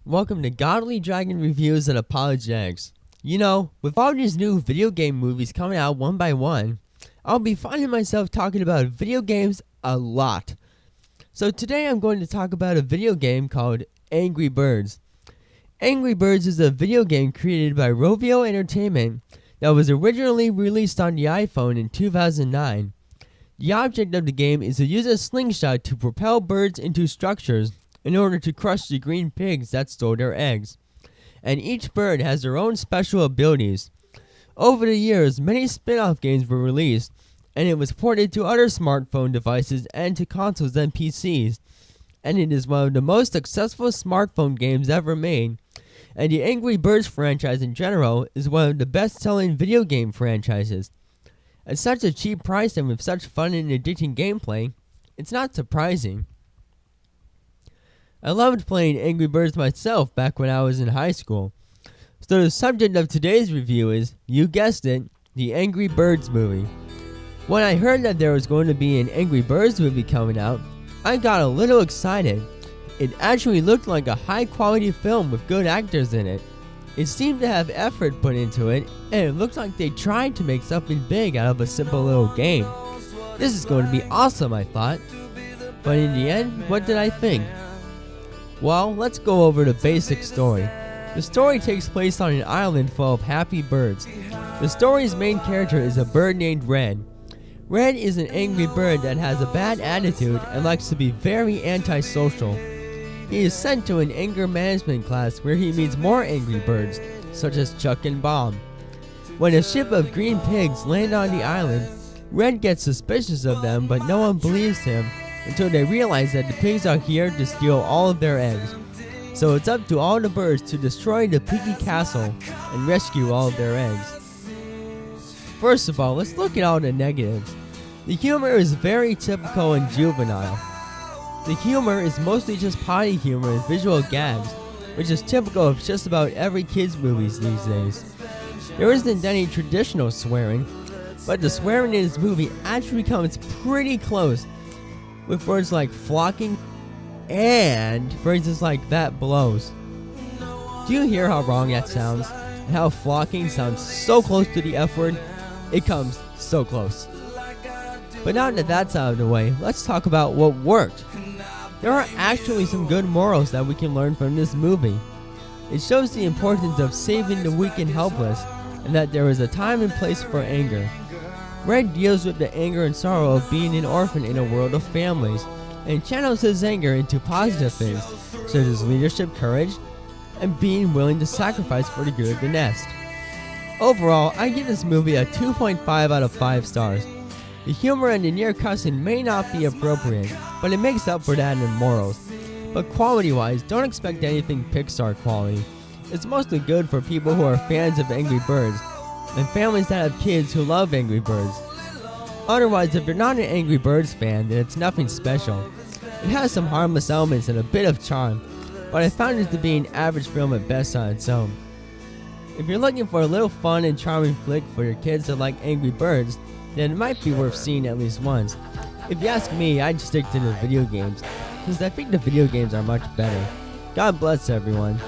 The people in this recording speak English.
Welcome to Godly Dragon Reviews and Apologetics. You know, with all these new video game movies coming out one by one, I'll be finding myself talking about video games a lot. So today I'm going to talk about a video game called Angry Birds. Angry Birds is a video game created by Rovio Entertainment that was originally released on the iPhone in 2009. The object of the game is to use a slingshot to propel birds into structures in order to crush the green pigs that stole their eggs. And each bird has their own special abilities. Over the years, many spin-off games were released, and it was ported to other smartphone devices and to consoles and PCs. And it is one of the most successful smartphone games ever made. And the Angry Birds franchise in general is one of the best-selling video game franchises. At such a cheap price and with such fun and addicting gameplay, it's not surprising. I loved playing Angry Birds myself back when I was in high school. So the subject of today's review is, you guessed it, the Angry Birds movie. When I heard that there was going to be an Angry Birds movie coming out, I got a little excited. It actually looked like a high-quality film with good actors in it. It seemed to have effort put into it, and it looked like they tried to make something big out of a simple little game. This is going to be awesome, I thought. But in the end, what did I think? Well, let's go over the basic story. The story takes place on an island full of happy birds. The story's main character is a bird named Red. Red is an angry bird that has a bad attitude and likes to be very antisocial. He is sent to an anger management class where he meets more angry birds, such as Chuck and Bob. When a ship of green pigs land on the island, Red gets suspicious of them, but no one believes him until they realize that the pigs are here to steal all of their eggs. So it's up to all the birds to destroy the piggy castle and rescue all of their eggs. First of all, let's look at all the negatives. The humor is very typical and juvenile. The humor is mostly just potty humor and visual gags, which is typical of just about every kids' movies these days. There isn't any traditional swearing, but the swearing in this movie actually comes pretty close, with words like flocking and phrases like that blows. Do you hear how wrong that sounds? And how flocking sounds so close to the F word? It comes so close. But now that that's out of the way, let's talk about what worked. There are actually some good morals that we can learn from this movie. It shows the importance of saving the weak and helpless, and that there is a time and place for anger. Red deals with the anger and sorrow of being an orphan in a world of families, and channels his anger into positive things, such as leadership, courage, and being willing to sacrifice for the good of the nest. Overall, I give this movie a 2.5 out of 5 stars. The humor and the near cussing may not be appropriate, but it makes up for that in morals. But quality-wise, don't expect anything Pixar quality. It's mostly good for people who are fans of Angry Birds, and families that have kids who love Angry Birds. Otherwise, if you're not an Angry Birds fan, then it's nothing special. It has some harmless elements and a bit of charm, but I found it to be an average film at best on its own. If you're looking for a little fun and charming flick for your kids that like Angry Birds, then it might be worth seeing at least once. If you ask me, I'd stick to the video games, since I think the video games are much better. God bless everyone.